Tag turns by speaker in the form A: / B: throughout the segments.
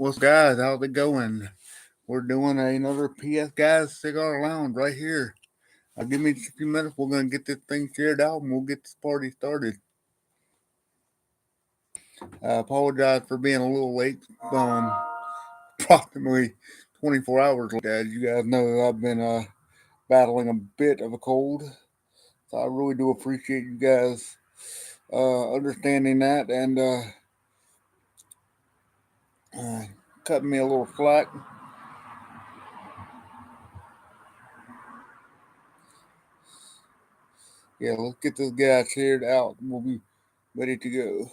A: What's guys? How's it going? We're doing another PS Guys Cigar Lounge right here. Give me just a few minutes. We're gonna get this thing shared out and we'll get this party started. I apologize for being a little late. Approximately 24 hours late. As you guys know, I've been battling a bit of a cold, so I really do appreciate you guys understanding that and uh, cutting me a little slack. Yeah, let's get this guy shared out and we'll be ready to go.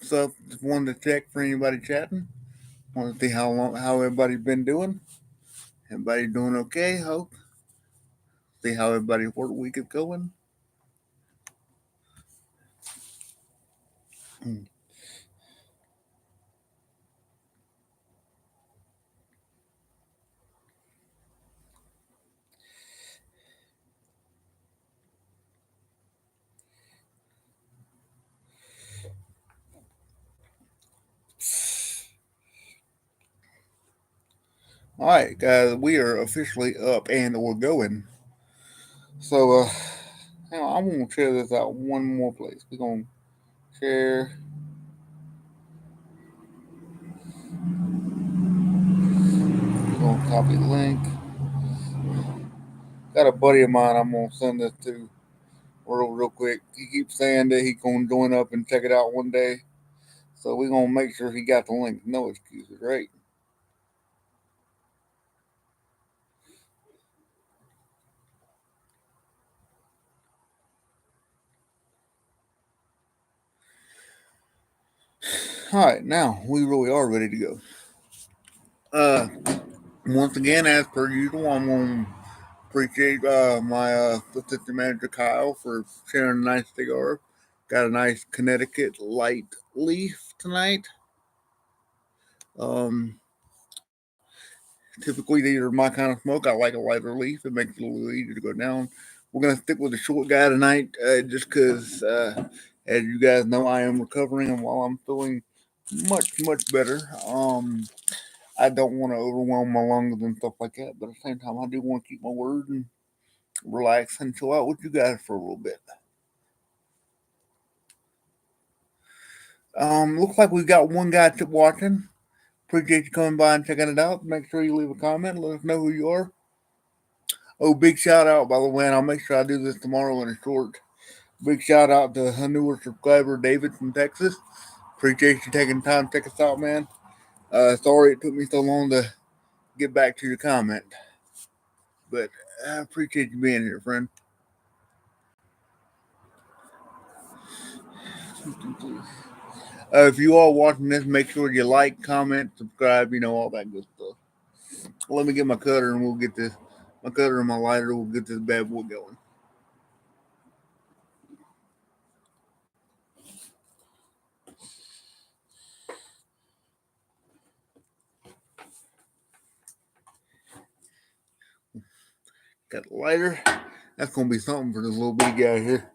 A: So just wanted to check for anybody chatting. Want to see how everybody's been doing. Everybody doing okay? Hope. See how everybody's work week is going. Mm. All right, guys, we are officially up and we're going. So, I'm gonna share this out one more place. We're gonna share. We're gonna copy the link. Got a buddy of mine. I'm gonna send this to real quick. He keeps saying that he's gonna join up and check it out one day. So we're gonna make sure he got the link. No excuses, right? All right, now we really are ready to go. Uh, Once again, as per usual, I'm gonna appreciate my assistant manager Kyle for sharing a nice cigar. Got a nice Connecticut light leaf tonight. Um, Typically these are my kind of smoke. I like a lighter leaf. It makes it a little easier to go down. We're gonna stick with the short guy tonight, just because, as you guys know, I am recovering, and while I'm feeling much better, I don't want to overwhelm my lungs and stuff like that. But at the same time, I do want to keep my word and relax and chill out with you guys for a little bit. Looks like we've got one guy watching. Appreciate you coming by and checking it out. Make sure you leave a comment. Let us know who you are. Oh, big shout out, by the way, and I'll make sure I do this tomorrow in a short. Big shout out to a newer subscriber, David from Texas. Appreciate you taking time to check us out, man. Sorry it took me so long to get back to your comment, but I appreciate you being here, friend. If you are watching this, make sure you like, comment, subscribe, all that good stuff. Let me get my cutter and we'll get this. My cutter and my lighter, we'll get this bad boy going. Got the lighter. That's gonna be something for this little bitty guy here.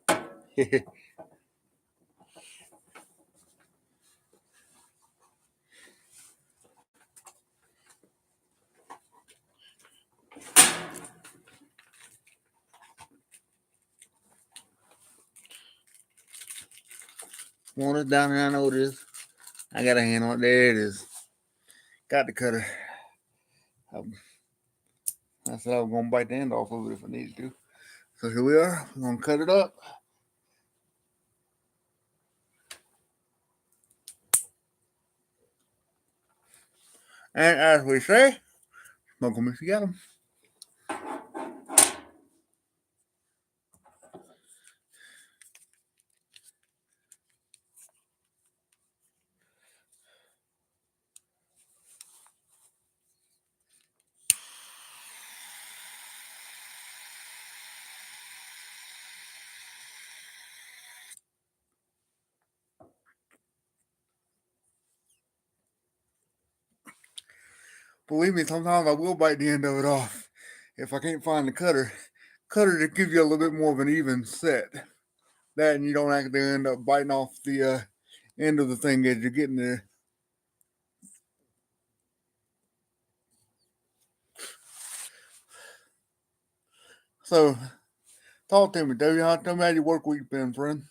A: Want it down there? I know it is. I got a handle it. There it is. Got the cutter. I said I was gonna bite the end off of it if I needed to. So here we are. We're gonna cut it up. And as we say, smoke 'em if you got 'em. Believe me, sometimes I will bite the end of it off if I can't find the cutter. Cutter to give you a little bit more of an even set. That and you don't actually end up biting off the end of the thing as you're getting there. So, talk to me, Davey. Tell me how your work week been, friend.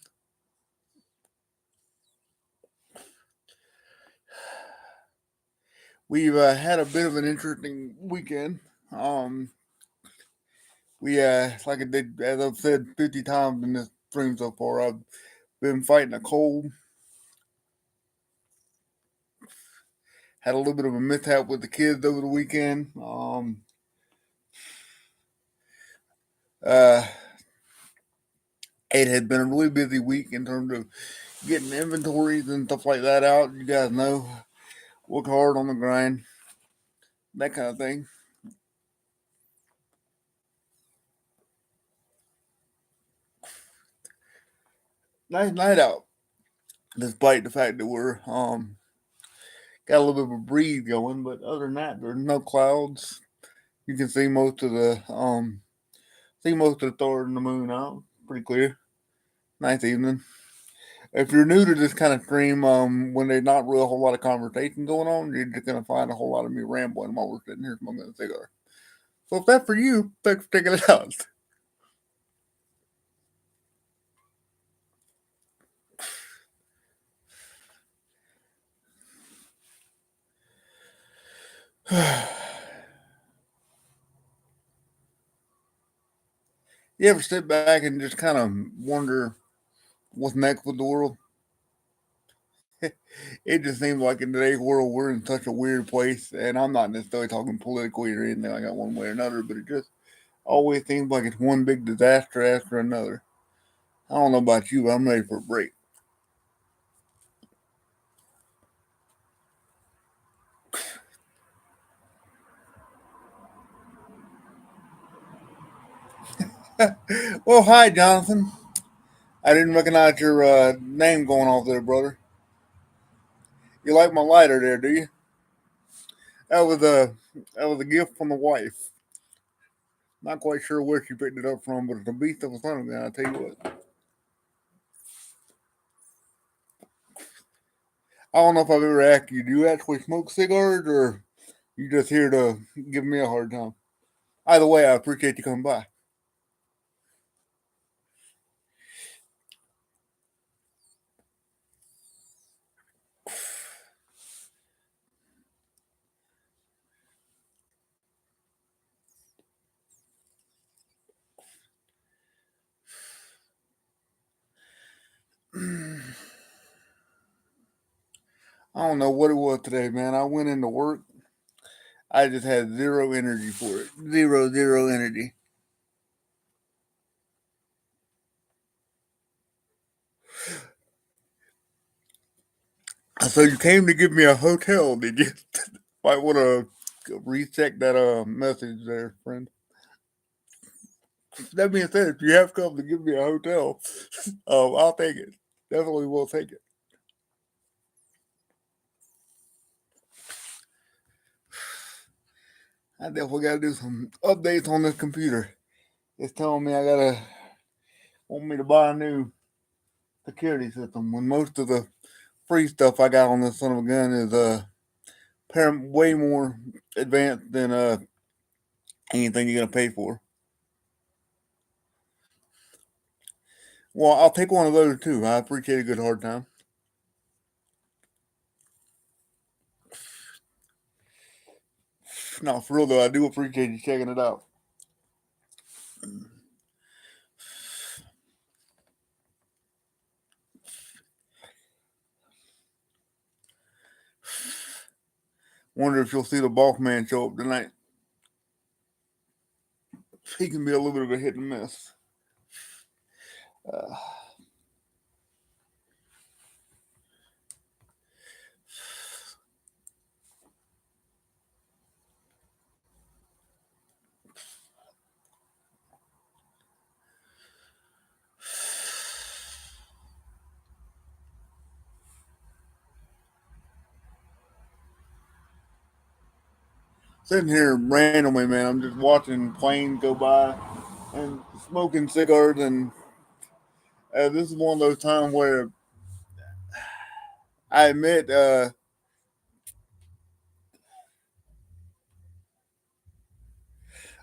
A: We've had a bit of an interesting weekend. Um, like I did, as I've said 50 times in this stream so far, I've been fighting a cold. Had a little bit of a mishap with the kids over the weekend. Uh, it had been a really busy week in terms of getting inventories and stuff like that out. You guys know, work hard on the grind, that kind of thing. Nice night out, despite the fact that we're got a little bit of a breeze going. But other than that, there's no clouds. You can see most of the stars and the moon out. Pretty clear. Nice evening. If you're new to this kind of stream, when there's not really a whole lot of conversation going on, you're just gonna find a whole lot of me rambling while we're sitting here smoking a cigar. So if that's for you, thanks for checking it out. You ever sit back and just kind of wonder what's next with the world? It just seems like in today's world we're in such a weird place, and I'm not necessarily talking politically or anything like that one way or another, but it just always seems like it's one big disaster after another. I don't know about you, but I'm ready for a break. Well, hi, Jonathan. I didn't recognize your name going off there, brother. You like my lighter there, do you? That was a that was a gift from the wife. Not quite sure where she picked it up from, but it's a beast of a son of a gun. I tell you what. I don't know if I've ever asked you. Do you actually smoke cigars, or you just here to give me a hard time? Either way, I appreciate you coming by. I don't know what it was today, man. I went into work. I just had zero energy for it. Zero energy. So you came to give me a hotel, did you? Might want to recheck that message there, friend. That being said, if you have come to give me a hotel, I'll take it. Definitely will take it. I definitely got to do some updates on this computer. It's telling me I gotta want me to buy a new security system when most of the free stuff I got on this son of a gun is way more advanced than anything you're gonna pay for. Well, I'll take one of those too. I appreciate a good hard time. No, for real though, I do appreciate you checking it out. Wonder if you'll see the boss man show up tonight. He can be a little bit of a hit and miss. Uh, Sitting here randomly, man. I'm just watching planes go by and smoking cigars, and this is one of those times where I admit, oh,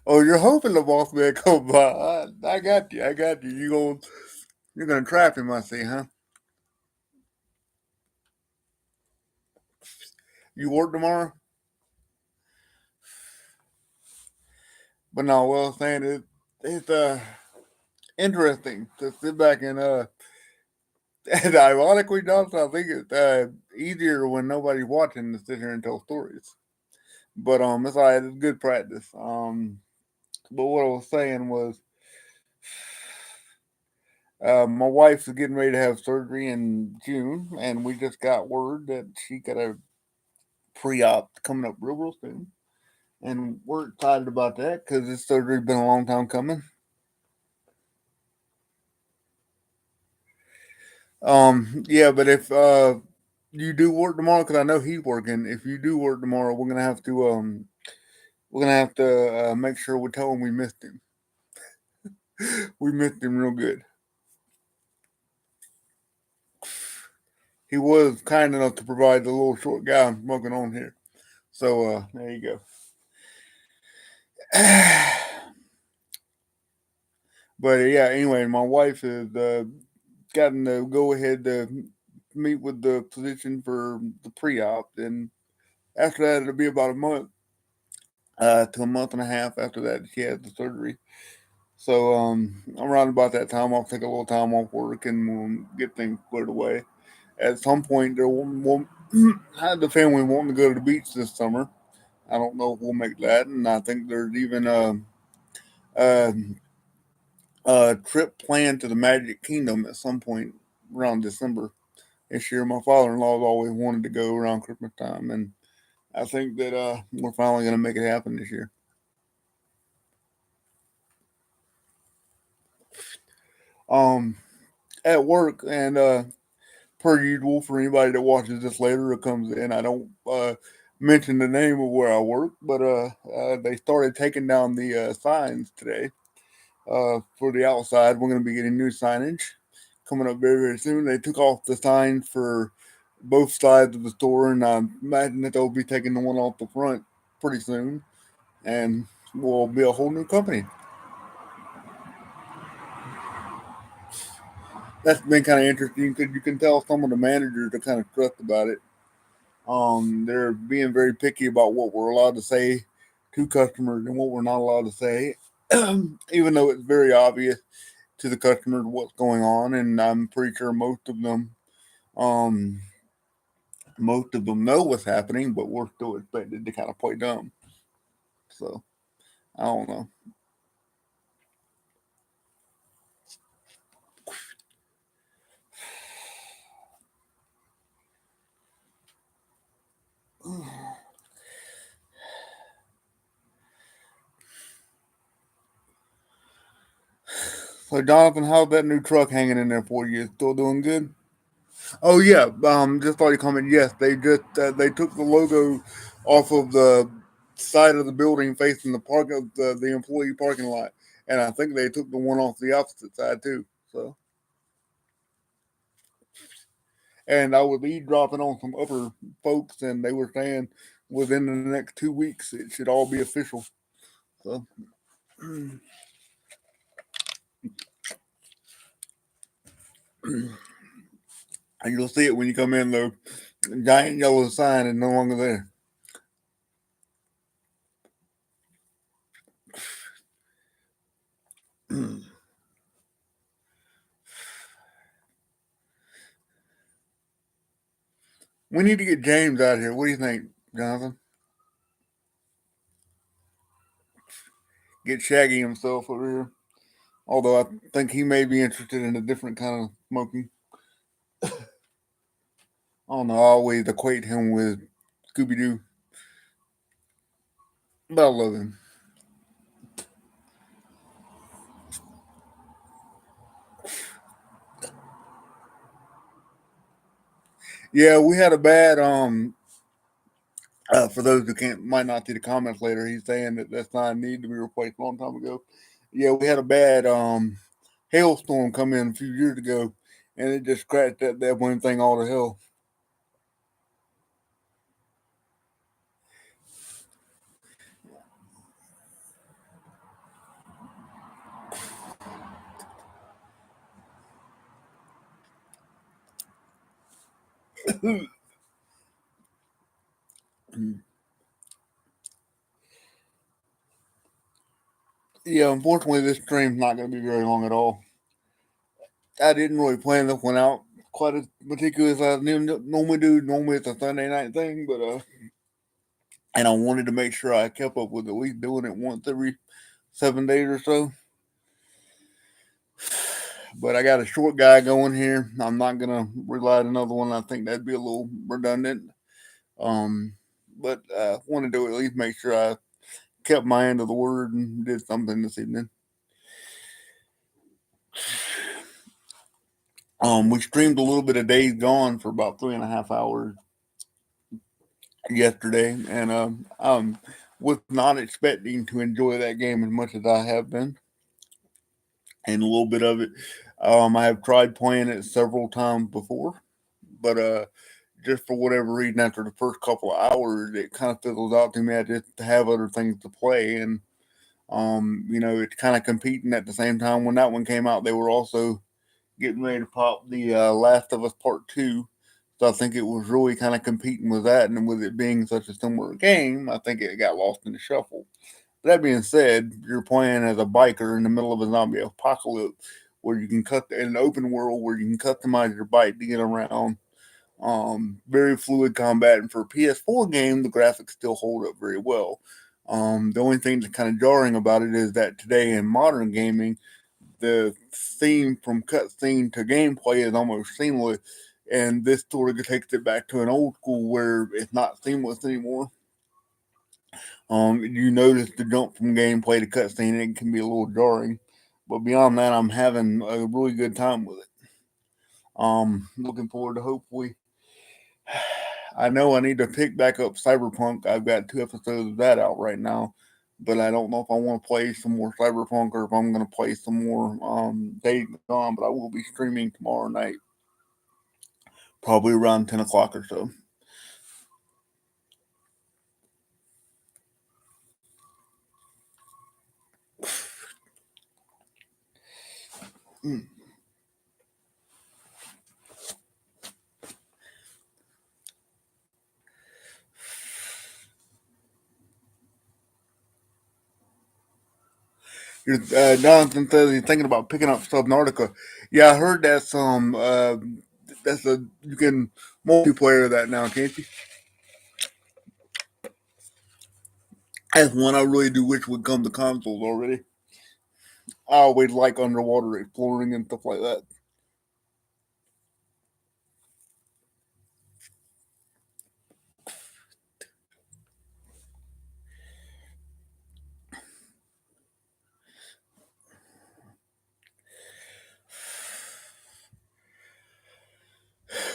A: you're hoping the boss man come by. I got you. I got you. You're gonna trap him, I see, huh? You work tomorrow? But no, well, saying it's interesting to sit back and and ironically, Johnson, I think it's easier when nobody's watching to sit here and tell stories. But it's all right. It's good practice. But what I was saying was, my wife's getting ready to have surgery in June, and we just got word that she got a pre-op coming up real soon, and we're excited about that because this surgery's been a long time coming. Yeah, but if you do work tomorrow, because I know he's working. If you do work tomorrow, we're gonna have to make sure we tell him we missed him. We missed him real good. He was kind enough to provide the little short guy I'm smoking on here. So there you go. But yeah, anyway, my wife has gotten the go ahead to meet with the physician for the pre-op, and after that, it'll be about a month to a month and a half after that she has the surgery. So around about that time, I'll take a little time off work and we'll get things cleared away. At some point, there will had the family wanting to go to the beach this summer. I don't know if we'll make that, and I think there's even a, a trip planned to the Magic Kingdom at some point around December this year. My father-in-law's always wanted to go around Christmas time, and I think that we're finally going to make it happen this year. Um, at work, and per usual, for anybody that watches this later or comes in, I don't mention the name of where I work, but they started taking down the signs today for the outside. We're going to be getting new signage coming up very soon. They took off the signs for both sides of the store, and I imagine that they'll be taking the one off the front pretty soon, and we'll be a whole new company. That's been kind of interesting because you can tell some of the managers are kind of stressed about it. They're being very picky about what we're allowed to say to customers and what we're not allowed to say, even though it's very obvious to the customers what's going on. And I'm pretty sure um, most of them know what's happening, but we're still expected to kind of play dumb. So I don't know. So Jonathan, how's that new truck hanging in there for you? Still doing good? Oh yeah, just thought you comment. Yes, they took the logo off of the side of the building facing the employee parking lot, and I think they took the one off the opposite side too. So, and I was eavesdropping on some upper folks, and they were saying within the next 2 weeks it should all be official. So, and you'll see it when you come in. The giant yellow sign is no longer there. We need to get James out here. What do you think, Jonathan? Get Shaggy himself over here. Although I think he may be interested in a different kind of smoking. I don't know. I always equate him with Scooby Doo, but I love him. Yeah, we had a bad For those who can't might not see the comments later, he's saying that that sign needed to be replaced a long time ago. Yeah, we had a bad hailstorm come in a few years ago, and it just scratched that one thing all to hell. Yeah, unfortunately, this stream's not going to be very long at all. I didn't really plan this one out quite as meticulous as I normally do. Normally, it's a Sunday night thing, but and I wanted to make sure I kept up with at least doing it once every 7 days or so. But I got a short guy going here. I'm not gonna relight another one. I think that'd be a little redundant. Um, but I wanted to at least make sure I kept my end of the word and did something this evening. We streamed a little bit of Days Gone for about 3.5 hours yesterday, and was not expecting to enjoy that game as much as I have been, and a little bit of it. I have tried playing it several times before, but just for whatever reason, after the first couple of hours, it kind of fizzles out to me. I just have other things to play, and it's kind of competing at the same time. When that one came out, they were also getting ready to pop the Last of Us Part Two. So I think it was really kind of competing with that, and with it being such a similar game, I think it got lost in the shuffle. That being said, you're playing as a biker in the middle of a zombie apocalypse, where you can in an open world where you can customize your bike to get around. Very fluid combat, and for a PS4 game, the graphics still hold up very well. The only thing that's kind of jarring about it is that today in modern gaming, the theme from cutscene to gameplay is almost seamless, and this sort of takes it back to an old school where it's not seamless anymore. You notice the jump from gameplay to cutscene, it can be a little jarring, but beyond that, I'm having a really good time with it. Looking forward to hopefully. I know I need to pick back up Cyberpunk. I've got 2 episodes of that out right now, but I don't know if I want to play some more Cyberpunk or if I'm going to play some more Days Gone. But I will be streaming tomorrow night, probably around 10 o'clock or so. Mm. Jonathan says he's thinking about picking up Subnautica. Yeah, I heard that's a you can multiplayer that now, can't you? That's one I really do wish would come to consoles already. I always like underwater exploring and stuff like that.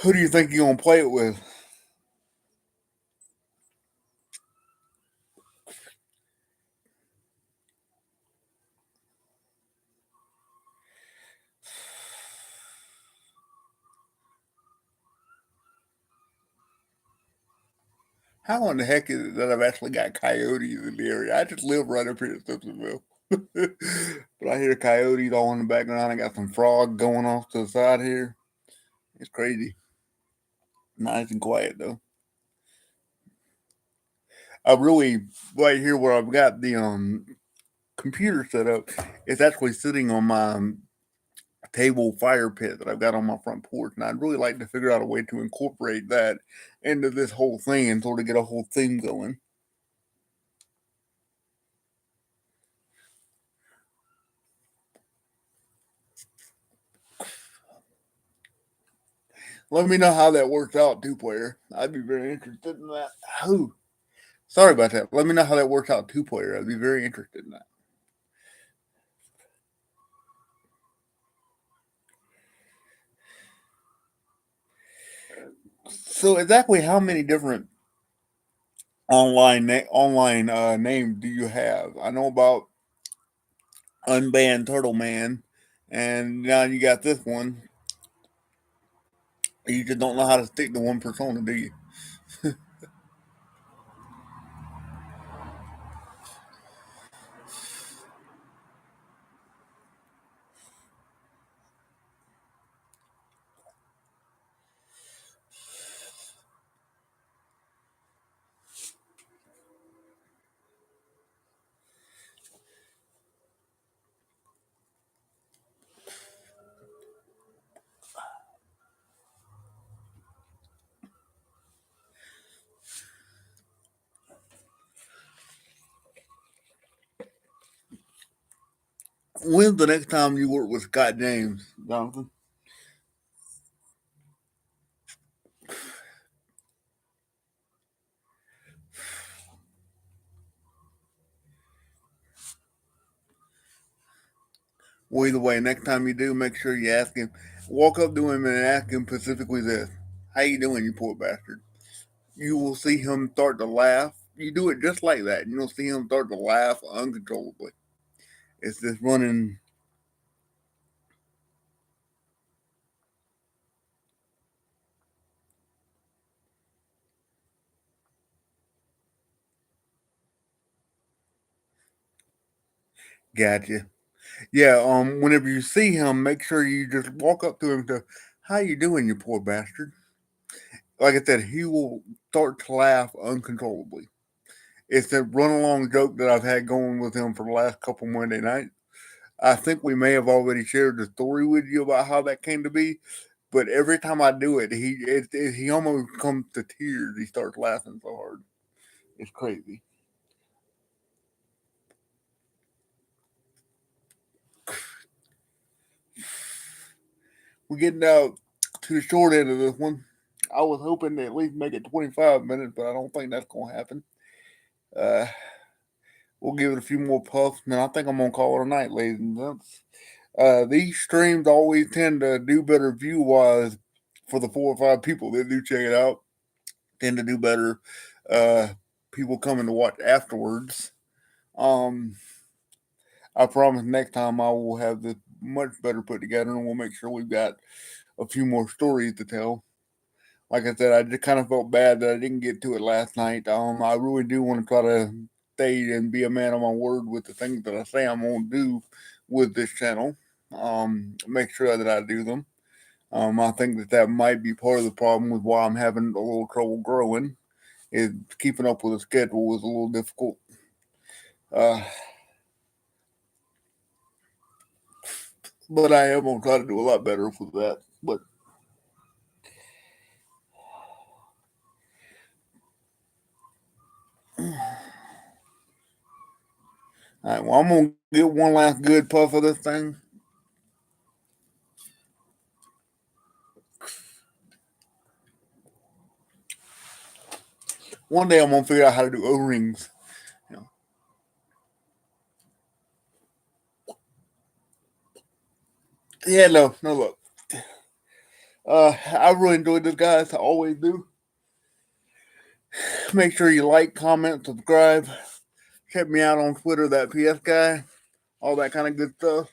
A: Who do you think you're gonna play it with? How in the heck is it that I've actually got coyotes in the area? I just live right up here at Simpsonville. But I hear coyotes all in the background. I got some frogs going off to the side here. It's crazy. Nice and quiet though. I really right here where I've got the computer set up. It's actually sitting on my table fire pit that I've got on my front porch, and I'd really like to figure out a way to incorporate that into this whole thing and sort of get a whole theme going. Let me know how that works out, two player. I'd be very interested in that. Oh, sorry about that. Let me know how that works out, two player. I'd be very interested in that. So, exactly how many different online name do you have? I know about Unbanned Turtle Man, and now you got this one. You just don't know how to stick to one persona, do you? When's the next time you work with Scott James, Jonathan? Well, either way, next time you do, make sure you ask him. Walk up to him and ask him specifically this: "How you doing, you poor bastard?" You will see him start to laugh. You do it just like that, and you'll see him start to laugh uncontrollably. It's this running. Gotcha. Yeah. Whenever you see him, make sure you just walk up to him to, "How you doing, you poor bastard?" Like I said, he will start to laugh uncontrollably. It's a run along joke that I've had going with him for the last couple Monday nights. I think we may have already shared the story with you about how that came to be, but every time I do it, he almost comes to tears. He starts laughing so hard. It's crazy. We're getting out to the short end of this one. I was hoping to at least make it 25 minutes, but I don't think that's going to happen. Uh, we'll give it a few more puffs, and I think I'm going to call it a night, ladies and gents. These streams always tend to do better view wise for the 4 or 5 people that do check it out. Tend to do better. Uh, People coming to watch afterwards. Um, I promise next time I will have this much better put together, and we'll make sure we've got a few more stories to tell. Like I said, I just kind of felt bad that I didn't get to it last night. I really do want to try to stay and be a man of my word with the things that I say I'm going to do with this channel. Make sure that I do them. I think that that might be part of the problem with why I'm having a little trouble growing. Is keeping up with the schedule is a little difficult. Uh, but I am gonna try to do a lot better with that. But all right, well, I'm gonna get one last good puff of this thing. One day I'm gonna figure out how to do O rings. You know. Yeah, no, look. I really enjoyed this, guys. I always do. Make sure you like, comment, subscribe. Check me out on Twitter, that PS guy, all that kind of good stuff.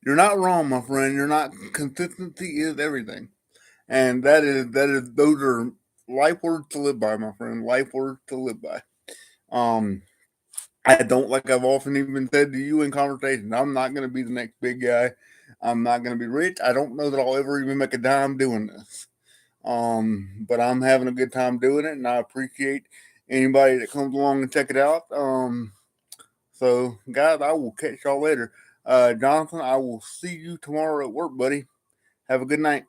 A: You're not wrong, my friend. You're not. Consistency is everything, and that is those are life words to live by, my friend. Life words to live by. Um, I don't like I've often even said to you in conversation. I'm not going to be the next big guy. I'm not going to be rich. I don't know that I'll ever even make a dime doing this. But I'm having a good time doing it, and I appreciate anybody that comes along and check it out. So guys, I will catch y'all later. Jonathan, I will see you tomorrow at work, buddy. Have a good night.